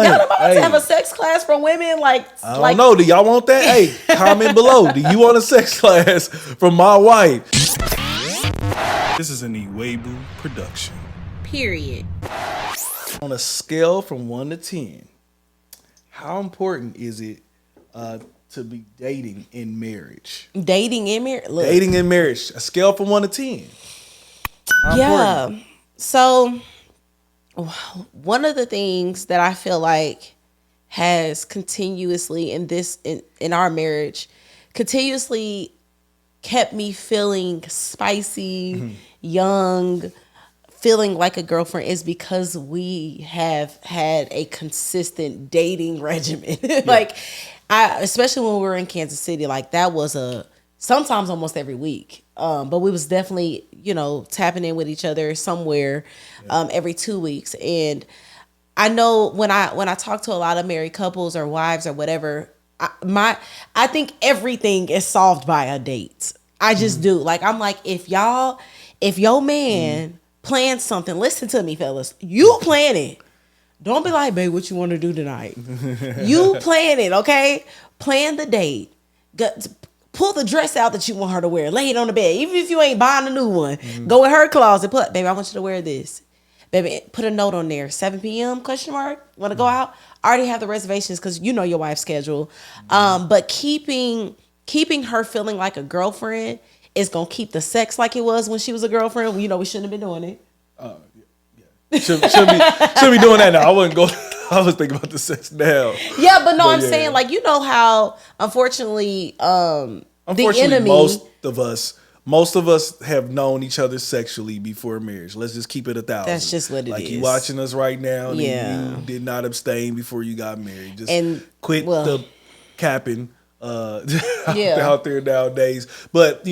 Y'all about to have a sex class for women? Like, I don't know. Do y'all want that? Hey, comment below. Do you want a sex class from my wife? This is an Iwebu production. Period. On a scale from 1 to 10, how important is it to be dating in marriage? Dating in marriage? Look. Dating in marriage. A scale from 1 to 10. Yeah. So one of the things that I feel like has continuously in our marriage continuously kept me feeling spicy, young, feeling like a girlfriend is because we have had a consistent dating regimen. Like especially when we were in Kansas City, like that was sometimes almost every week. But we was definitely, tapping in with each other somewhere every 2 weeks. And I know when I talk to a lot of married couples or wives or whatever, I think everything is solved by a date. I just do. Like, I'm like, if your man plans something, listen to me, fellas. You plan it. Don't be like, babe, what you want to do tonight? You plan it, okay? Plan the date. Pull the dress out that you want her to wear. Lay it on the bed. Even if you ain't buying a new one. Go in her closet. Baby, I want you to wear this. Baby, put a note on there. 7 p.m. ? Want to go out? I already have the reservations because you know your wife's schedule. But keeping her feeling like a girlfriend is going to keep the sex like it was when she was a girlfriend. We shouldn't have been doing it. Should be doing that now. I wouldn't go. I was thinking about the sex now. Yeah, but no, I'm saying, like, how unfortunately, the enemy. Most of us have known each other sexually before marriage. Let's just keep it 1,000. That's just what it is. Like, you watching us right now, and you did not abstain before you got married. Just quit the capping out there nowadays. But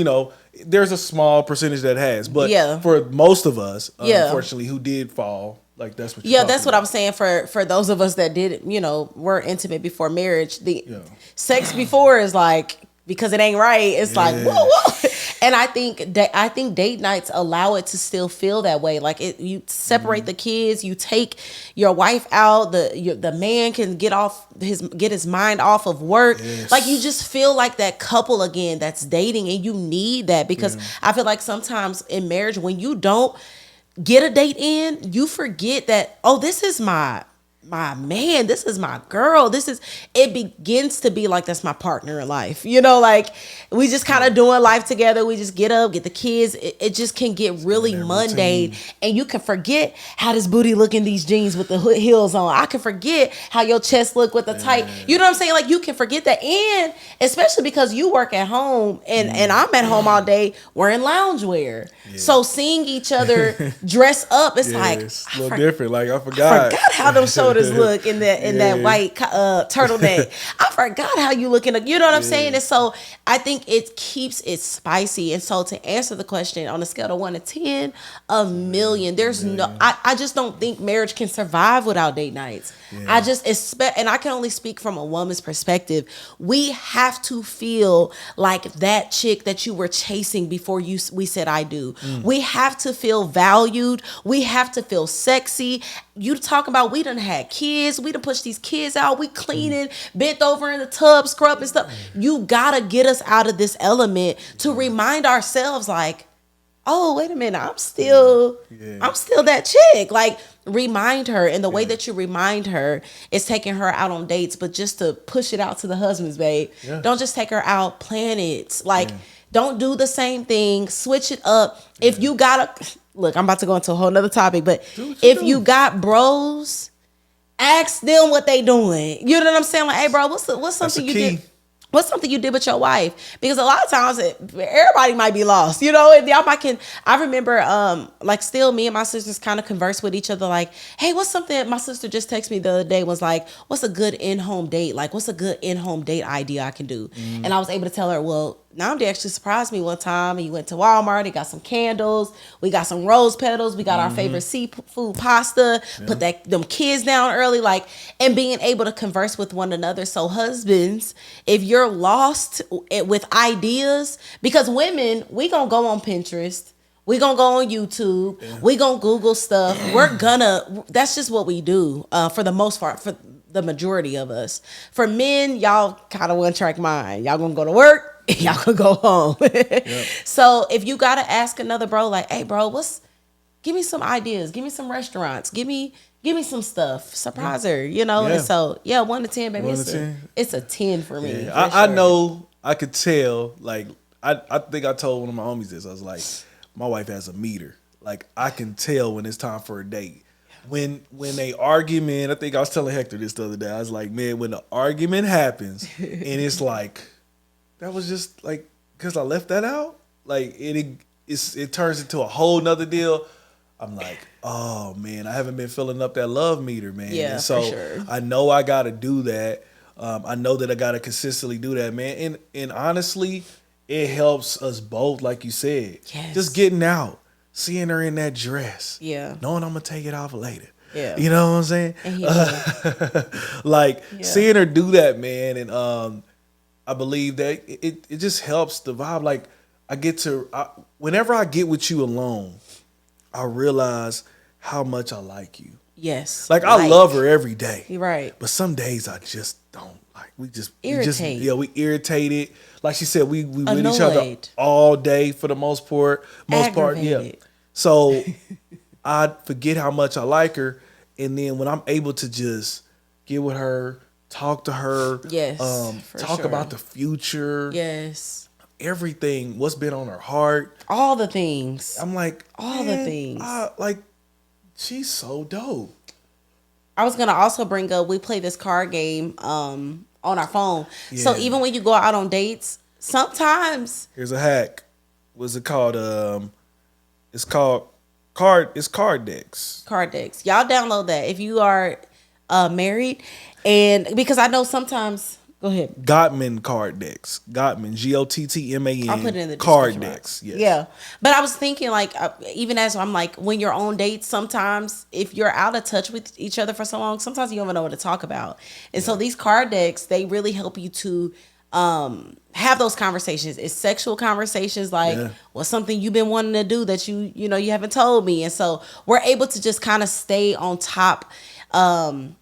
there's a small percentage that has. But for most of us, unfortunately, who did fall. Like, that's what you're that's what I'm saying. For those of us that did, were intimate before marriage, the sex before is like, because it ain't right. It's like, whoa. And I think date nights allow it to still feel that way. Like, you separate the kids, you take your wife out, the man can get his mind off of work. Yes. Like, you just feel like that couple again that's dating, and you need that because I feel like sometimes in marriage, when you don't get a date in, you forget that, this is my man, this is my girl, it begins to be like, that's my partner in life. Like, we just kind of doing life together. We just get up, get the kids. It just can get really mundane, and you can forget how this booty look in these jeans with the heels on. I can forget how your chest look with the tight. You know what I'm saying? Like, you can forget that, and especially because you work at home and I'm at home all day wearing loungewear. So seeing each other dress up, it's like, it's a little different. Like, I forgot how them shoulders look in that white turtleneck. I forgot how you look you know what I'm saying? And so I think it keeps it spicy. And so to answer the question, on a scale of 1 to 10, a million. There's I just don't think marriage can survive without date nights. I just expect, and I can only speak from a woman's perspective. We have to feel like that chick that you were chasing before we said I do. We have to feel valued. We have to feel sexy. You talk about, we done had kids. We done pushed these kids out. We cleaning, bent over in the tub, scrubbing stuff. You gotta get us out of this element to remind ourselves, like, oh, wait a minute, I'm still that chick. Like, remind her. And the way that you remind her is taking her out on dates, but just to push it out to the husbands, babe. Don't just take her out, plan it. Like, don't do the same thing. Switch it up. If you look, I'm about to go into a whole nother topic, but if you got bros, ask them what they doing. You know what I'm saying? Like, hey, bro, what's something you did? What's something you did with your wife? Because a lot of times everybody might be lost, and I remember, like, still me and my sisters kind of converse with each other, like, hey, what's something, my sister just texted me the other day, was like, what's a good in-home date? Like, what's a good in-home date idea I can do? And I was able to tell her, well, Namdi actually surprised me one time. He went to Walmart. He got some candles. We got some rose petals. We got our favorite seafood pasta. Put them kids down early, like, and being able to converse with one another. So husbands, if you're lost with ideas, because women, we gonna go on Pinterest. We gonna go on YouTube. Yeah. We gonna Google stuff. That's just what we do for the most part, for the majority of us. For men, y'all kind of one track mind. Y'all gonna go to work. Y'all gonna go home. Yep. So if you gotta ask another bro, like, hey bro, give me some ideas. Give me some restaurants. Give me some stuff. Surprise her, you know? Yeah. And so, 1 to 10, baby. It's a 10 for me. Yeah. I know, I could tell, like, I think I told one of my homies this. I was like, my wife has a meter. Like, I can tell when it's time for a date. When they argument, I think I was telling Hector this the other day. I was like, man, when the argument happens and it's like, that was just like, because I left that out? Like, it turns into a whole nother deal. I'm like, oh man, I haven't been filling up that love meter, man. Yeah, and so for sure. I know I got to do that. I know that I got to consistently do that, man. And honestly, it helps us both, like you said. Yes. Just getting out, seeing her in that dress. Yeah. Knowing I'm going to take it off later. Yeah. You know what I'm saying? Seeing her do that, man. And I believe that it just helps the vibe. Like, whenever I get with you alone, I realize how much I like you. Yes. Like, I love her every day. You're right. But some days I just don't like. We irritate. We irritated. Like she said, we with each other all day for the most part. Yeah. So I forget how much I like her, and then when I'm able to just get with her, talk to her, talk about the future, everything, what's been on her heart, all the things. I'm like, all the things. She's so dope. I was gonna also bring up, we play this card game on our phone. Yeah. So even when you go out on dates, sometimes here's a hack. What's it called? It's called card decks. Card decks. Y'all download that if you are married, and because I know sometimes. Go ahead. Gottman card decks. Gottman, Gottman. I'll put it in the card decks. Yes. Yeah, but I was thinking, like, even as I'm like, when you're on dates, sometimes if you're out of touch with each other for so long, sometimes you don't even know what to talk about. And so these card decks, they really help you to have those conversations. It's sexual conversations, like what's something you've been wanting to do that you haven't told me. And so we're able to just kind of stay on top.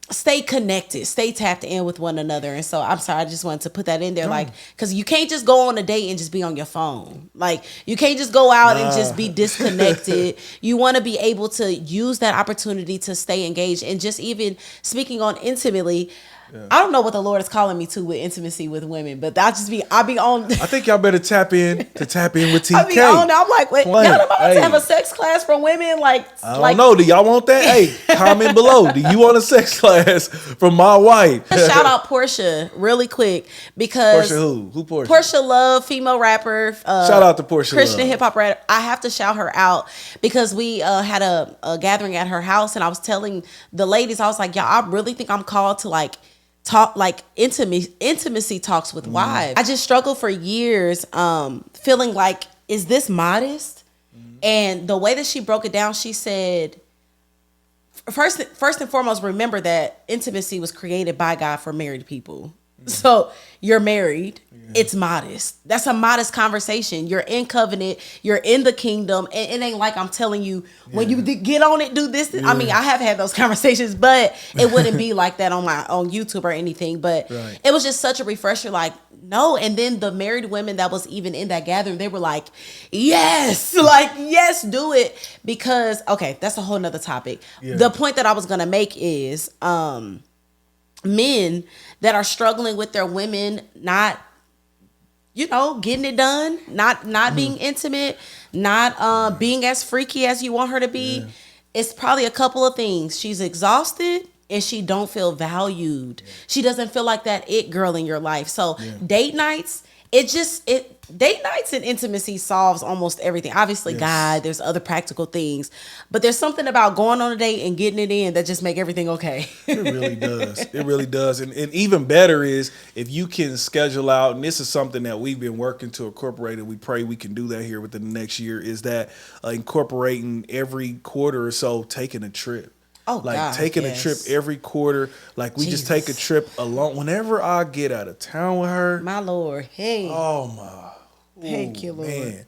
Stay connected, stay tapped in with one another. And so I'm sorry, I just wanted to put that in there, like, because you can't just go on a date and just be on your phone. Like, you can't just go out and just be disconnected. You want to be able to use that opportunity to stay engaged. And just even speaking on intimately, I don't know what the Lord is calling me to with intimacy with women, but I'll be on. I think y'all better tap in with TK. I'll be on. I'm like, wait, y'all about to have a sex class for women? Like, I don't know. Do y'all want that? Hey, comment below. Do you want a sex class from my wife? Shout out Portia really quick, because Portia who Portia? Portia Love, female rapper. Shout out to Portia Christian Love. hip hop rapper. I have to shout her out because we had a gathering at her house, and I was telling the ladies, I was like, y'all, I really think I'm called to like talk, like intimacy talks with wives. I just struggled for years feeling like, is this modest? And the way that she broke it down, she said, first and foremost, remember that intimacy was created by God for married people. So you're married. It's modest. That's a modest conversation. You're in covenant. You're in the kingdom. And it ain't like I'm telling you, when you get on it, do this. I mean, I have had those conversations, but it wouldn't be like that on YouTube or anything. But it was just such a refresher, like, no. And then the married women that was even in that gathering, they were like, yes, do it. Because, okay, that's a whole nother topic. The point that I was going to make is men that are struggling with their women not, getting it done, not being intimate, not being as freaky as you want her to be. It's probably a couple of things. She's exhausted and she don't feel valued. She doesn't feel like that it girl in your life. So date nights, date nights and intimacy solves almost everything. Obviously, God, there's other practical things, but there's something about going on a date and getting it in that just make everything okay. It really does. It really does. And even better is if you can schedule out, and this is something that we've been working to incorporate, and we pray we can do that here within the next year, is that incorporating every quarter or so, taking a trip. Taking a trip every quarter. Like, we just take a trip alone. Whenever I get out of town with her. My Lord. Hey. Oh, my. Thank you, Lord. Man.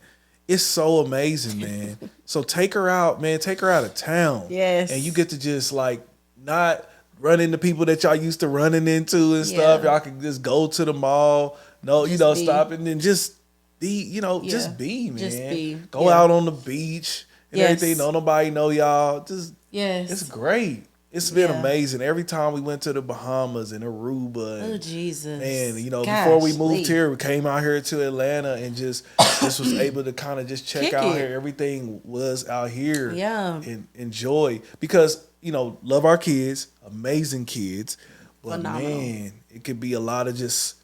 It's so amazing, man. So take her out, man. Take her out of town. Yes. And you get to just like not run into people that y'all used to running into and stuff. Y'all can just go to the mall. No, just stop and then just be, just be, man. Just be. Go out on the beach and everything. Don't nobody know y'all. Just it's great. It's been amazing. Every time we went to the Bahamas and Aruba. Oh, Jesus. And, before we moved here, we came out here to Atlanta and just was able to kind of just check out here. Everything was out here. Yeah. And enjoy. Because, love our kids. Amazing kids. But, phenomenal. Man, it could be a lot of just...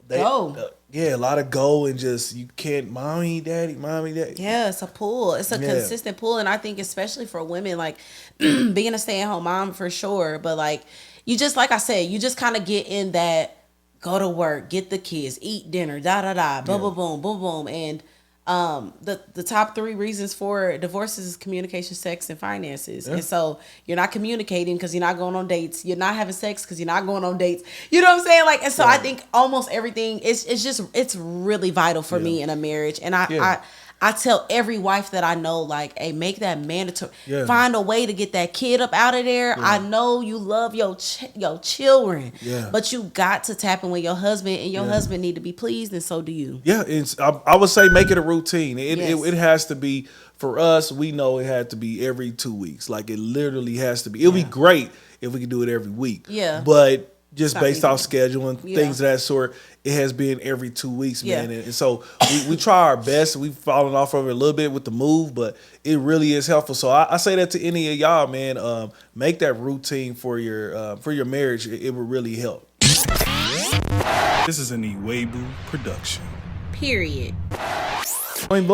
a lot of go and just you can't mommy daddy. Yeah, it's a pull. It's a consistent pull, and I think especially for women, like being a stay-at-home mom for sure. But like you just like I said, you just kind of get in that go to work, get the kids, eat dinner, boom, boom, boom, boom, boom, and the top 3 reasons for divorces is communication, sex, and finances. And so you're not communicating because you're not going on dates. You're not having sex because you're not going on dates. You know what I'm saying? Like, and so I think almost everything it's really vital for me in a marriage. And I tell every wife that I know, like, hey, make that mandatory. Yeah. Find a way to get that kid up out of there. Yeah. I know you love your children, but you got to tap in with your husband, and your husband need to be pleased, and so do you. Yeah, I would say make it a routine. It has to be, for us, we know it had to be every 2 weeks. Like, it literally has to be. It'll be great if we could do it every week. Yeah. But just based off scheduling, things of that sort, it has been every 2 weeks, man. And so we try our best. We've fallen off of it a little bit with the move, but it really is helpful. So I say that to any of y'all, man. Make that routine for your marriage. It will really help. This is an Iwebu production. Period.